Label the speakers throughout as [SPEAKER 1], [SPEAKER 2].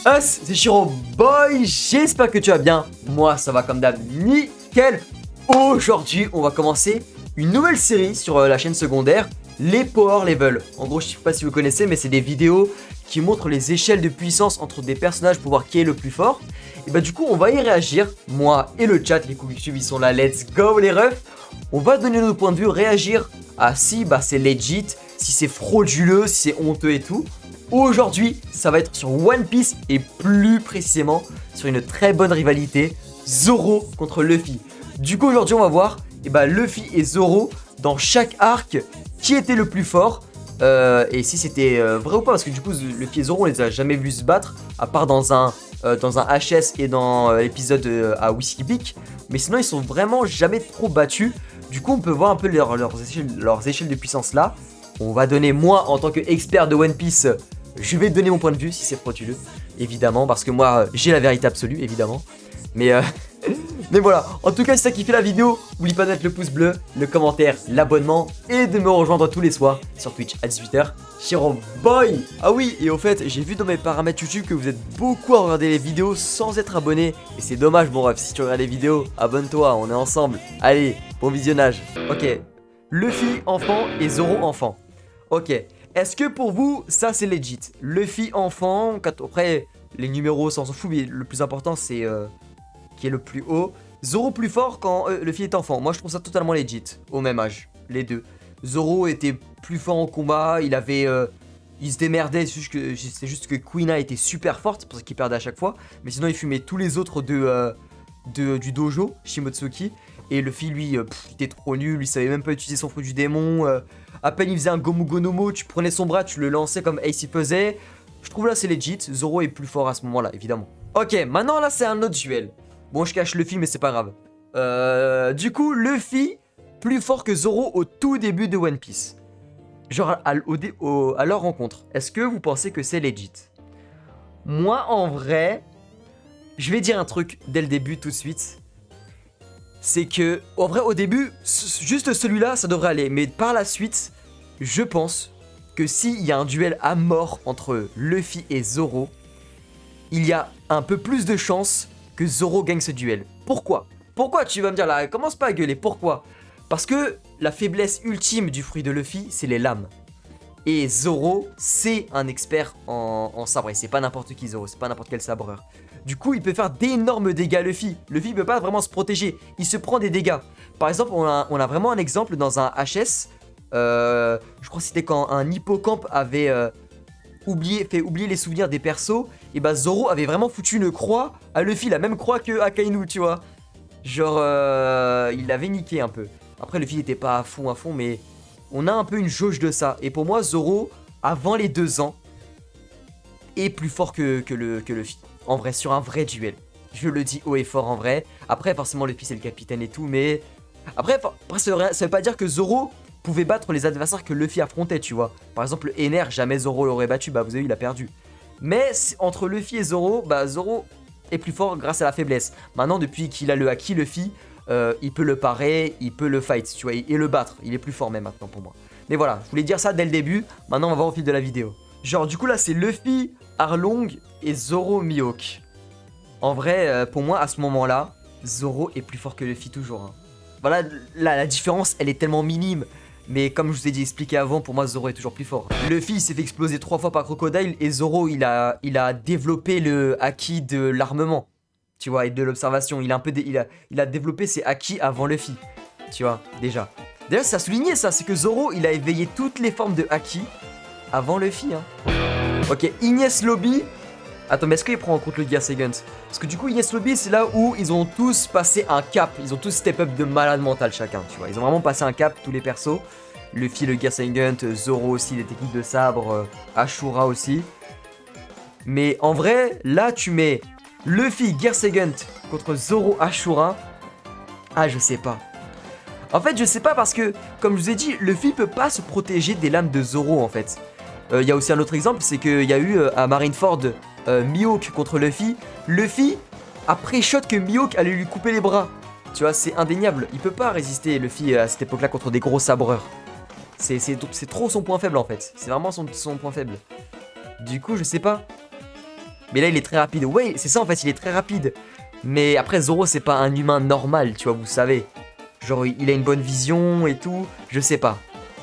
[SPEAKER 1] Us, c'est Shiro Boy, j'espère que tu vas bien. Moi, ça va comme d'hab, nickel. Aujourd'hui, on va commencer une nouvelle série sur la chaîne secondaire, les Power Level. En gros, je sais pas si vous connaissez, mais c'est des vidéos qui montrent les échelles de puissance entre des personnages pour voir qui est le plus fort. Et bah du coup, on va y réagir, moi et le chat, les coups qui suivent, ils sont là, let's go les refs. On va donner notre point de vue, réagir à si bah c'est legit, si c'est frauduleux, si c'est honteux et tout. Aujourd'hui, ça va être sur One Piece et plus précisément sur une très bonne rivalité, Zoro contre Luffy. Du coup, aujourd'hui, on va voir Luffy et Zoro dans chaque arc qui était le plus fort et si c'était vrai ou pas. Parce que du coup, Luffy et Zoro, on les a jamais vus se battre à part dans un HS et dans l'épisode à Whiskey Peak. Mais sinon, ils sont vraiment jamais trop battus. Du coup, on peut voir un peu leurs échelles de puissance là. On va donner, moi, en tant qu'expert de One Piece, je vais donner mon point de vue si c'est frauduleux, évidemment, parce que moi, j'ai la vérité absolue, évidemment. Mais voilà, en tout cas, si t'as kiffé la vidéo, n'oublie pas de mettre le pouce bleu, le commentaire, l'abonnement et de me rejoindre tous les soirs sur Twitch à 18h. Shiro Boy. Ah oui, et au fait, j'ai vu dans mes paramètres YouTube que vous êtes beaucoup à regarder les vidéos sans être abonné. Et c'est dommage, mon ref, si tu regardes les vidéos, abonne-toi, on est ensemble. Allez, bon visionnage. Ok, Luffy enfant et Zoro enfant. Ok, est-ce que pour vous, ça c'est legit? Luffy enfant, après les numéros, ça on s'en fout, mais le plus important c'est qui est le plus haut. Zoro plus fort quand Luffy est enfant. Moi je trouve ça totalement legit, au même âge, les deux. Zoro était plus fort en combat, il se démerdait, c'est juste que Kuina était super forte, c'est pour ça qu'il perdait à chaque fois. Mais sinon il fumait tous les autres du dojo, Shimotsuki. Et Luffy, lui, il était trop nul, il savait même pas utiliser son fruit du démon. À peine il faisait un Gomu Gonomo, tu prenais son bras, tu le lançais comme Ace il faisait. Je trouve là c'est legit, Zoro est plus fort à ce moment-là, évidemment. Ok, maintenant là c'est un autre duel. Bon, je cache Luffy, mais c'est pas grave. Du coup, Luffy, plus fort que Zoro au tout début de One Piece. Genre à leur rencontre. Est-ce que vous pensez que c'est legit? Moi, en vrai, je vais dire un truc dès le début tout de suite. C'est que, en vrai, au début, juste celui-là, ça devrait aller. Mais par la suite, je pense que s'il y a un duel à mort entre Luffy et Zoro, il y a un peu plus de chances que Zoro gagne ce duel. Pourquoi? Pourquoi, tu vas me dire là, commence pas à gueuler, pourquoi? Parce que la faiblesse ultime du fruit de Luffy, c'est les lames. Et Zoro, c'est un expert en sabre. Et c'est pas n'importe qui Zoro, c'est pas n'importe quel sabreur. Du coup, il peut faire d'énormes dégâts à Luffy. Luffy peut pas vraiment se protéger, il se prend des dégâts. Par exemple, on a vraiment un exemple dans un HS. Je crois que c'était quand un hippocampe avait fait oublier les souvenirs des persos. Et bah Zoro avait vraiment foutu une croix à Luffy, la même croix que Akainu, tu vois. Genre, il l'avait niqué un peu. Après, Luffy n'était pas à fond, mais on a un peu une jauge de ça. Et pour moi, Zoro, avant les 2 ans, est plus fort que Luffy. En vrai, sur un vrai duel. Je le dis haut et fort en vrai. Après, forcément, Luffy c'est le capitaine et tout, mais... Après ça veut pas dire que Zoro pouvait battre les adversaires que Luffy affrontait, tu vois. Par exemple, Ener, jamais Zoro l'aurait battu, bah vous avez vu, il a perdu. Mais entre Luffy et Zoro, bah Zoro est plus fort grâce à la faiblesse. Maintenant, depuis qu'il a le haki Luffy, il peut le parer, il peut le fight, tu vois, et le battre. Il est plus fort même maintenant pour moi. Mais voilà, je voulais dire ça dès le début. Maintenant, on va voir au fil de la vidéo. Genre, du coup, là, c'est Luffy, Arlong et Zoro Mihawk. En vrai, pour moi, à ce moment-là, Zoro est plus fort que Luffy toujours. Hein. Voilà, la différence, elle est tellement minime. Mais comme je vous ai dit expliqué avant, pour moi, Zoro est toujours plus fort. Luffy s'est fait exploser 3 fois par Crocodile et Zoro, il a développé le haki de l'armement. Tu vois, et de l'observation. Il a développé ses haki avant Luffy. Tu vois, déjà. D'ailleurs, ça a souligné ça, c'est que Zoro, il a éveillé toutes les formes de haki avant Luffy. Hein. Ok, Ines Lobby. Attends, mais est-ce qu'il prend en compte le Gear Second? Parce que du coup, Ines Lobby, c'est là où ils ont tous passé un cap. Ils ont tous step up de malade mental chacun, tu vois. Ils ont vraiment passé un cap, tous les persos. Luffy, le Gear Second, Zoro aussi, les techniques de sabre, Ashura aussi. Mais en vrai, là, tu mets Luffy, Gear Second contre Zoro, Ashura. Ah, je sais pas. En fait, je sais pas parce que, comme je vous ai dit, Luffy peut pas se protéger des lames de Zoro, en fait. Il y a aussi un autre exemple, c'est qu'il y a eu à Marineford Mihawk contre Luffy. Luffy a pré-shot que Mihawk allait lui couper les bras. Tu vois, c'est indéniable. Il peut pas résister, Luffy, à cette époque-là contre des gros sabreurs. C'est trop son point faible en fait. C'est vraiment son point faible. Du coup, je sais pas. Mais là, il est très rapide. Ouais, c'est ça en fait, il est très rapide. Mais après, Zoro, c'est pas un humain normal, tu vois, vous savez. Genre, il a une bonne vision et tout. Je sais pas.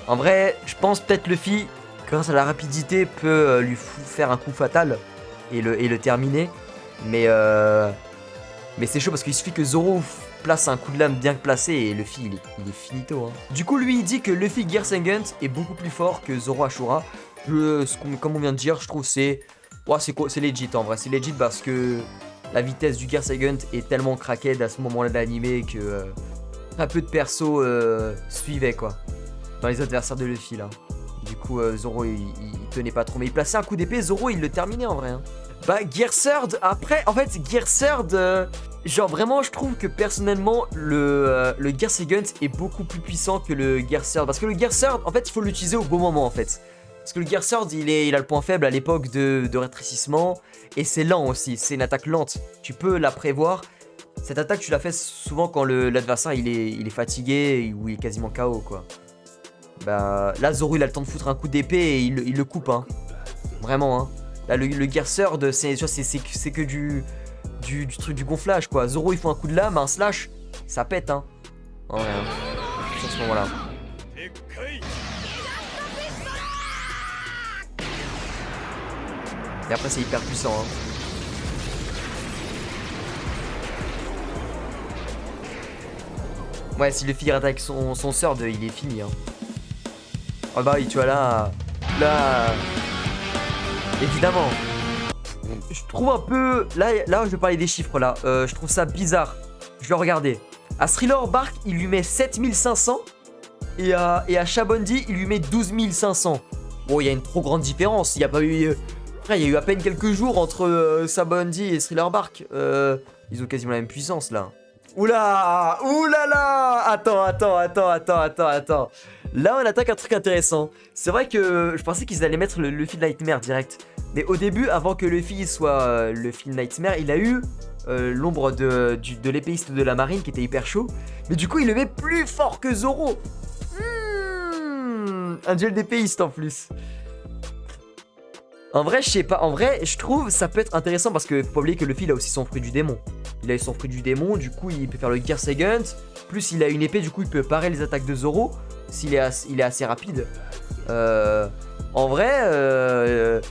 [SPEAKER 1] En vrai, je pense peut-être Luffy, grâce à la rapidité, peut lui faire un coup fatal et le terminer. Mais c'est chaud parce qu'il suffit que Zoro place un coup de lame bien placé et Luffy, il est finito. Hein. Du coup, lui, il dit que Luffy Gear Sengen est beaucoup plus fort que Zoro Ashura. Comme on vient de dire, je trouve c'est... Ouais, c'est legit en vrai. C'est legit parce que la vitesse du Gear Sengen est tellement craquée à ce moment-là de l'anime que très peu de persos suivaient quoi. Dans les adversaires de Luffy là. Du coup, Zoro il tenait pas trop. Mais il plaçait un coup d'épée, Zoro il le terminait en vrai. Hein. Bah, Gear Third, après, en fait, Gear Third, genre vraiment, je trouve que personnellement, le Gear Second est beaucoup plus puissant que le Gear Third. Parce que le Gear Third, en fait, il faut l'utiliser au bon moment en fait. Parce que le Gear Third, il a le point faible à l'époque de rétrécissement. Et c'est lent aussi, c'est une attaque lente. Tu peux la prévoir. Cette attaque, tu la fais souvent quand l'adversaire il est fatigué ou il est quasiment KO quoi. Bah là, Zoro il a le temps de foutre un coup d'épée et il le coupe, hein. Vraiment, hein. Là, le Gear Third, c'est que du truc du gonflage quoi. Zoro il faut un coup de lame, un slash, ça pète, hein. En vrai, hein. Sur ce moment-là. Et après, c'est hyper puissant, hein. Ouais, si le Luffy attaque son Sword, il est fini, hein. Oh bah oui, tu vois là, évidemment. Je trouve un peu, là je vais parler des chiffres là, je trouve ça bizarre. Je vais regarder. À Thriller Bark, il lui met 7500 et à Shabondi, il lui met 12500. Bon, il y a une trop grande différence, il y a pas eu... Frère, il y a eu à peine quelques jours entre Shabondi et Thriller Bark. Ils ont quasiment la même puissance là. Oula, oulala. Attends. Là, on attaque un truc intéressant. C'est vrai que je pensais qu'ils allaient mettre le Luffy Nightmare direct. Mais au début, avant que Luffy soit Luffy Nightmare, il a eu l'ombre de l'épéiste de la marine qui était hyper chaud. Mais du coup, il le met plus fort que Zoro. Un duel d'épéiste en plus. En vrai, je sais pas. En vrai, je trouve ça peut être intéressant parce que faut pas oublier que Luffy il a aussi son fruit du démon. Il a eu son fruit du démon, du coup il peut faire le Gear Second. Plus il a une épée, du coup il peut parer les attaques de Zoro. S'il est assez rapide. En vrai,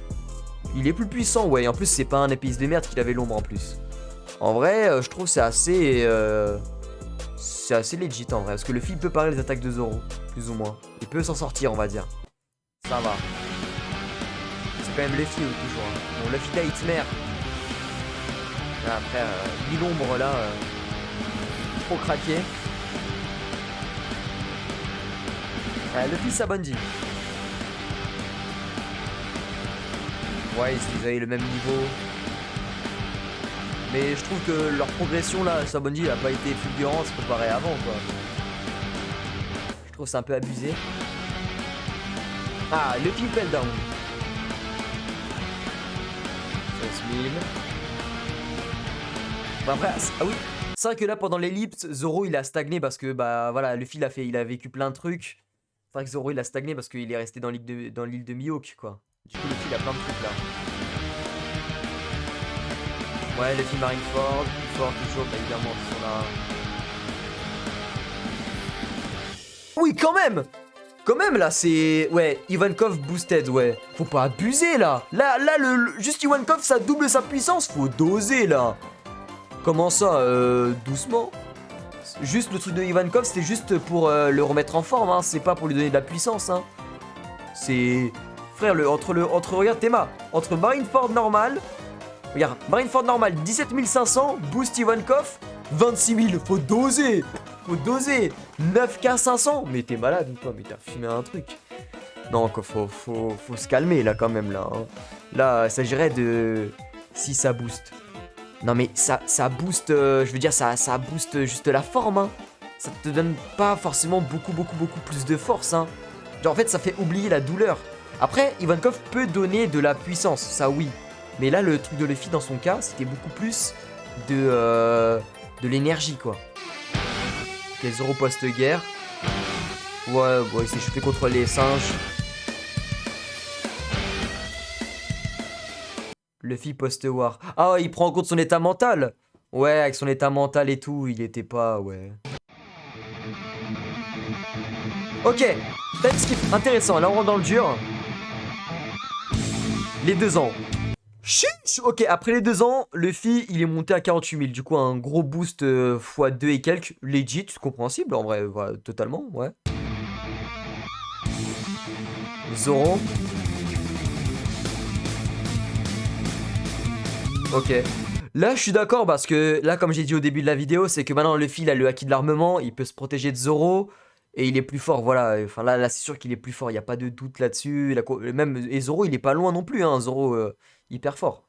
[SPEAKER 1] il est plus puissant, ouais. Et en plus, c'est pas un épéiste de merde qu'il avait l'ombre en plus. En vrai, je trouve c'est assez legit en vrai. Parce que Luffy peut parer les attaques de Zoro, plus ou moins. Il peut s'en sortir, on va dire. Ça va. C'est quand même Luffy toujours. Hein. Bon, Luffy Nightmare. Après, l'ombre là, trop craqué. Luffy Sabondi. Ouais, ils avaient le même niveau. Mais je trouve que leur progression là, Sabondi n'a pas été fulgurante comparé à avant quoi. Je trouve c'est un peu abusé. Ah, Luffy fell down. 16 000. Bon après, ah oui. C'est vrai que là pendant l'ellipse, Zoro il a stagné parce que bah voilà, Luffy il a vécu plein de trucs. C'est vrai que Zoro il a stagné parce qu'il est resté dans l'île de Mihawk quoi. Du coup Luffy il a plein de trucs là. Ouais, Luffy Marineford, plus fort toujours, bah évidemment ils sont là. Oui quand même. Quand même là c'est... Ouais, Ivankov boosted, ouais. Faut pas abuser là. Là juste Ivankov ça double sa puissance, faut doser là. Comment ça doucement. Juste le truc de Ivankov c'était juste pour le remettre en forme, hein. C'est pas pour lui donner de la puissance, hein. C'est... Frère, regarde Théma, entre Marineford normal... Regarde, Marineford normal 17 500, boost Ivankov 26 000, faut doser. Faut doser. 9K 500, mais t'es malade ou quoi? Mais t'as fumé un truc. Non, faut se calmer là quand même là. Hein. Là, il s'agirait de... Si ça booste. Non mais ça booste, je veux dire, ça booste juste la forme, hein. Ça te donne pas forcément beaucoup plus de force, hein. Genre en fait, ça fait oublier la douleur. Après, Ivankov peut donner de la puissance, ça oui. Mais là, le truc de Luffy, dans son cas, c'était beaucoup plus de l'énergie, quoi. Ok, Zoro post-guerre. Ouais, bon, il s'est chauffé contre les singes. Luffy post-war. Ah, il prend en compte son état mental. Ouais, avec son état mental et tout, il était pas... Ouais. Ok, time skip. Intéressant, là on rentre dans le dur. Les 2 ans. Chiche. Ok, après les 2 ans, Luffy, il est monté à 48 000. Du coup, un gros boost x2 et quelques. Legit, compréhensible, en vrai, voilà, totalement, ouais. Zoro. Ok. Là, je suis d'accord parce que là, comme j'ai dit au début de la vidéo, c'est que maintenant Luffy il a le haki de l'armement, il peut se protéger de Zoro et il est plus fort. Voilà. Enfin là c'est sûr qu'il est plus fort. Il y a pas de doute là-dessus. Même et Zoro, il est pas loin non plus. Hein. Zoro, hyper fort.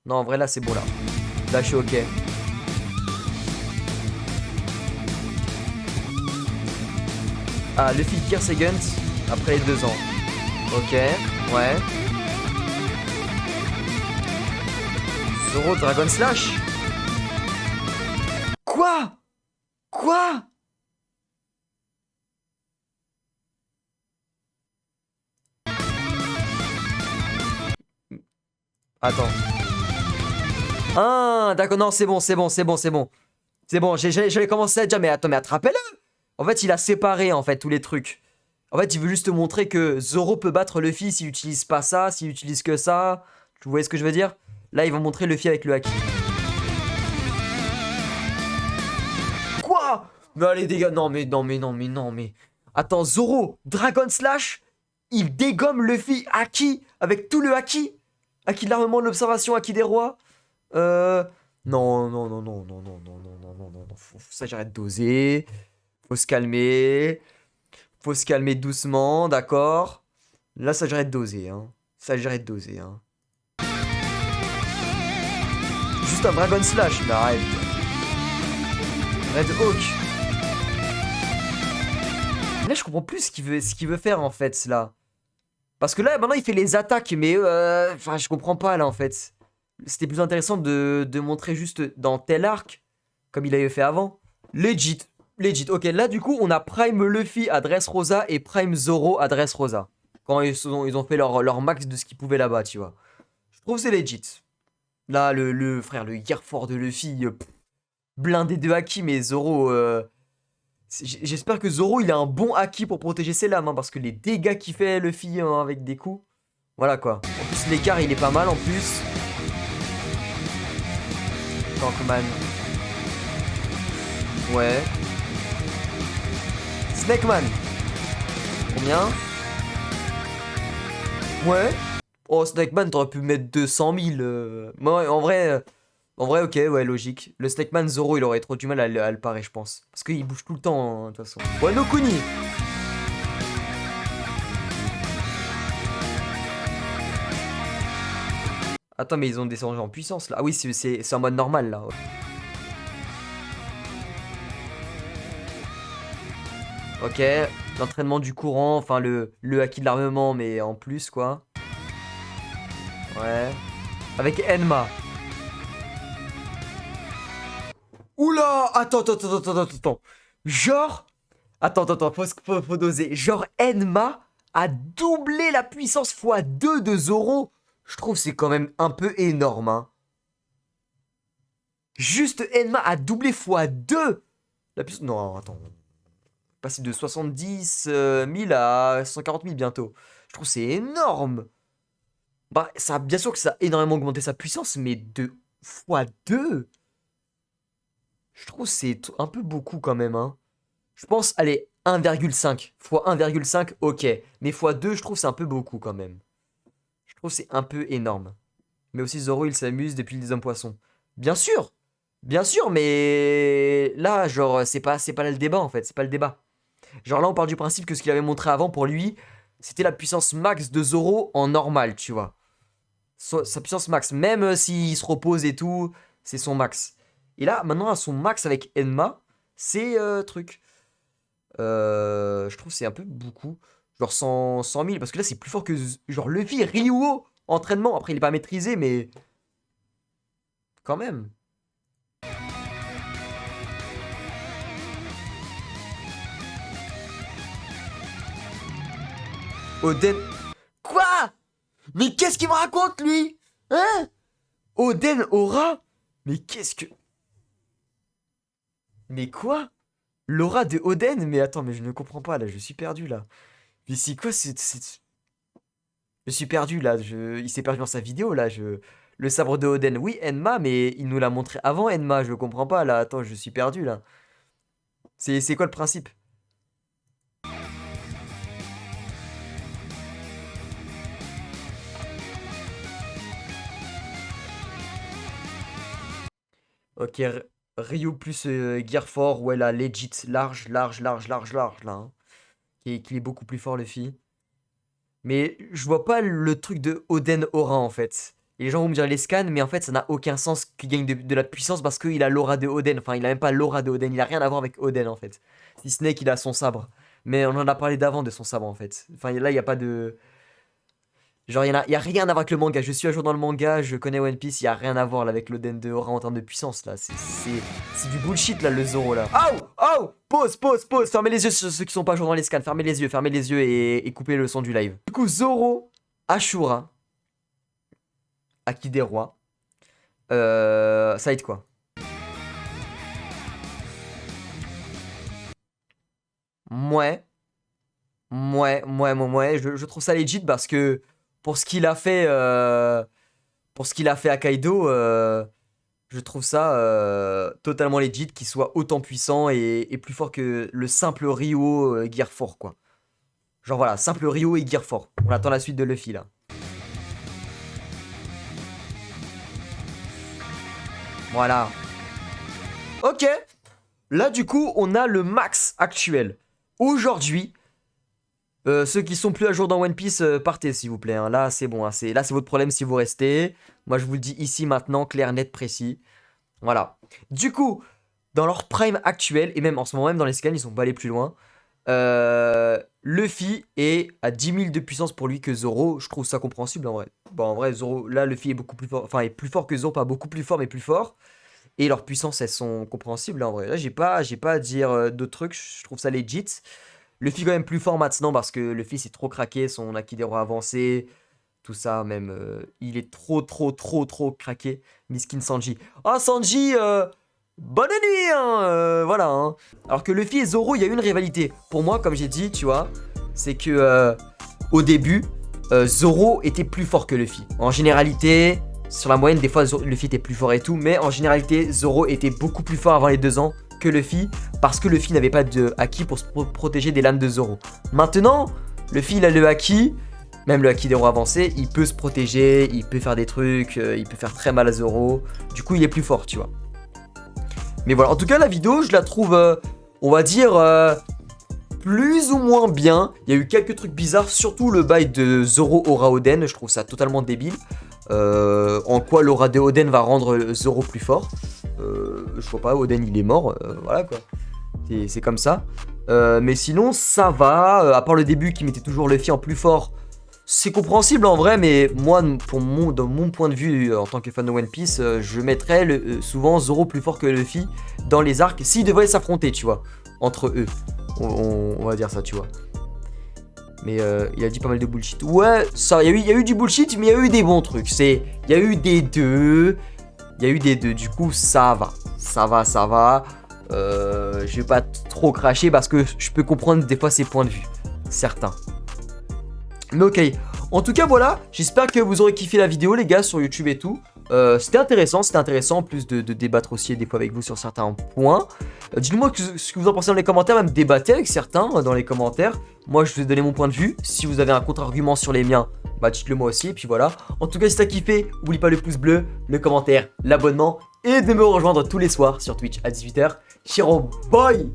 [SPEAKER 1] Non, en vrai là, c'est bon là. Là, je suis ok. Ah, Luffy tire ses guns après les 2 ans. Ok. Ouais. Zoro Dragon Slash. Quoi? Quoi? Attends. Ah, d'accord, non, c'est bon, c'est bon, c'est bon, c'est bon. C'est bon, j'allais commencer à dire, mais attends, mais attrapez-le! En fait, il a séparé, en fait, tous les trucs. En fait, il veut juste te montrer que Zoro peut battre Luffy s'il utilise pas ça, s'il utilise que ça. Tu vois ce que je veux dire? Là, ils vont montrer Luffy avec le haki. Quoi? Mais allez, dégâts. Non, mais non, mais non, mais non, mais. Attends, Zoro, Dragon Slash, il dégomme Luffy haki avec tout le haki. Haki de l'armement, de l'observation, haki des rois. Non, non, non, non, non, non, non, non, non, non, non, non. Faut s'arrêter d'oser. Faut se calmer. Faut se calmer doucement, d'accord? Là, ça j'arrête d'oser, hein. Ça j'arrête d'oser, hein. Juste un Dragon Slash, mais arrête. Red Hawk. Là, je comprends plus ce qu'il veut faire, en fait, là. Parce que là, maintenant, il fait les attaques, mais... Enfin, je comprends pas, là, en fait. C'était plus intéressant de montrer juste dans tel arc, comme il avait fait avant. Legit. Legit. Ok, là, du coup, on a Prime Luffy à Dressrosa et Prime Zoro à Dressrosa. Quand ils ont fait leur max de ce qu'ils pouvaient là-bas, tu vois. Je trouve que c'est legit. Là, le frère, le Gear Fort de Luffy, blindé de haki, mais Zoro... J'espère que Zoro, il a un bon haki pour protéger ses lames, hein, parce que les dégâts qu'il fait Luffy hein, avec des coups... Voilà, quoi. En plus, l'écart, il est pas mal, en plus. Tankman. Ouais. Snakeman. Combien? Ouais. Oh, Snakeman, t'aurais pu mettre 200 000. Ouais, en vrai, ok, ouais, logique. Le Snakeman Zoro, il aurait trop du mal à le parer, je pense. Parce qu'il bouge tout le temps, hein, de toute façon. Wano Kuni. Attends, mais ils ont descendu en puissance, là. Ah oui, c'est en mode normal, là. Ok, l'entraînement du courant, enfin le haki de l'armement, mais en plus, quoi. Ouais. Avec Enma. Oula! Attends. Genre. Attends, faut doser. Genre, Enma a doublé la puissance x2 de Zoro. Je trouve c'est quand même un peu énorme, hein. Juste Enma a doublé x2 la puissance. Non, attends. Passer de 70 000 à 140 000 bientôt. Je trouve c'est énorme. Bah, ça, bien sûr que ça a énormément augmenté sa puissance, mais de x2. Je trouve c'est un peu beaucoup quand même, hein. Je pense, allez, 1,5. Fois 1,5, ok. Mais x2, je trouve c'est un peu beaucoup quand même. Je trouve c'est un peu énorme. Mais aussi Zoro, il s'amuse depuis les hommes poissons. Bien sûr! Bien sûr, mais là, genre, c'est pas là le débat en fait, c'est pas le débat. Genre là, on part du principe que ce qu'il avait montré avant pour lui, c'était la puissance max de Zoro en normal, tu vois. Sa puissance max, même s'il se repose et tout, c'est son max. Et là, maintenant, à son max avec Enma, c'est truc. Je trouve que c'est un peu beaucoup. Genre 100 000, parce que là, c'est plus fort que genre Luffy, Ryuo, entraînement. Après, il est pas maîtrisé, mais quand même. Oden. Quoi? Mais qu'est-ce qu'il me raconte, lui? Hein? Oden aura? Mais qu'est-ce que... Mais quoi? L'aura de Oden? Mais attends, mais je ne comprends pas là, je suis perdu là. Mais c'est quoi Je suis perdu là, il s'est perdu dans sa vidéo là, Le sabre de Oden, oui, Enma, mais il nous l'a montré avant Enma, je comprends pas là, attends, je suis perdu là. C'est quoi le principe? Ok, Ryu plus Gear 4, ouais là, legit, large là, hein. Qui est beaucoup plus fort Luffy. Mais je vois pas le truc de Oden Aura en fait. Et les gens vont me dire les scans, mais en fait ça n'a aucun sens qu'il gagne de la puissance parce qu'il a l'aura de Oden. Enfin, il a même pas l'aura de Oden, il a rien à voir avec Oden en fait. Si ce n'est qu'il a son sabre. Mais on en a parlé d'avant de son sabre en fait. Enfin, là, il n'y a pas de. Genre, il y a rien à voir avec le manga. Je suis à jour dans le manga, je connais One Piece, il y a rien à voir là, avec l'Oden de Aura en termes de puissance là. C'est du bullshit là, le Zoro là. Oh! Pause! Fermez les yeux ceux qui sont pas à jour dans les scans. Fermez les yeux et coupez le son du live. Du coup, Zoro, Ashura, Aki des rois. Ça va être quoi? Mouais. Je trouve ça legit parce que pour ce qu'il a fait, à Kaido, je trouve ça totalement legit qu'il soit autant puissant et plus fort que le simple Ryo Gear 4 quoi. Genre voilà, simple Ryo et Gear 4. On attend la suite de Luffy là. Voilà. Ok. Là du coup, on a le max actuel. Aujourd'hui, ceux qui sont plus à jour dans One Piece, partez s'il vous plaît. Hein. Là, c'est bon. Hein. Là, c'est votre problème si vous restez. Moi, je vous le dis ici, maintenant, clair, net, précis. Voilà. Du coup, dans leur prime actuel, et même en ce moment même dans les scans, ils sont pas allés plus loin. Luffy est à 10 000 de puissance pour lui que Zoro. Je trouve ça compréhensible en vrai. Bon, en vrai, Zoro, là, Luffy est beaucoup plus fort. Enfin, est plus fort que Zoro, pas beaucoup plus fort, mais plus fort. Et leurs puissances, elles sont compréhensibles en vrai. Là, j'ai pas à dire d'autres trucs. Je trouve ça legit. Luffy quand même plus fort maintenant parce que Luffy c'est trop craqué, son Aki des rois avancé, tout ça même, il est trop craqué. Miskin Sanji. Ah Sanji, bonne nuit, hein, voilà. Hein. Alors que Luffy et Zoro, il y a eu une rivalité. Pour moi, comme j'ai dit, tu vois, c'est que au début, Zoro était plus fort que Luffy. En généralité, sur la moyenne, des fois Luffy était plus fort et tout, mais en généralité, Zoro était beaucoup plus fort avant les 2 ans que Luffy, parce que Luffy n'avait pas de haki pour se protéger des lames de Zoro. Maintenant, Luffy il a le haki, même le haki des rois avancés, il peut se protéger, il peut faire des trucs, il peut faire très mal à Zoro, du coup il est plus fort, tu vois. Mais voilà, en tout cas la vidéo, je la trouve, on va dire, plus ou moins bien. Il y a eu quelques trucs bizarres, surtout le bail de Zoro Aura Oden, je trouve ça totalement débile. En quoi l'aura de Oden va rendre Zoro plus fort. Je vois pas, Oden il est mort, voilà quoi. C'est comme ça. Mais sinon ça va, à part le début qui mettait toujours Luffy en plus fort. C'est compréhensible en vrai, mais moi, dans mon point de vue en tant que fan de One Piece, je mettrais souvent Zoro plus fort que Luffy dans les arcs s'ils devaient s'affronter, tu vois, entre eux. On va dire ça, tu vois. Mais il a dit pas mal de bullshit. Ouais, ça, il y a eu du bullshit, mais il y a eu des bons trucs. Il y a eu des deux. Du coup, ça va. Je vais pas trop cracher parce que je peux comprendre des fois ses points de vue. Certains. Mais ok. En tout cas, voilà. J'espère que vous aurez kiffé la vidéo, les gars, sur YouTube et tout. C'était intéressant, en plus de débattre aussi des fois avec vous sur certains points. Dites-moi ce que vous en pensez dans les commentaires, même débattez avec certains dans les commentaires. Moi je vous ai donné mon point de vue, si vous avez un contre-argument sur les miens, bah dites-le moi aussi, et puis voilà. En tout cas si t'as kiffé, n'oublie pas le pouce bleu, le commentaire, l'abonnement, et de me rejoindre tous les soirs sur Twitch à 18h. Chiro boy!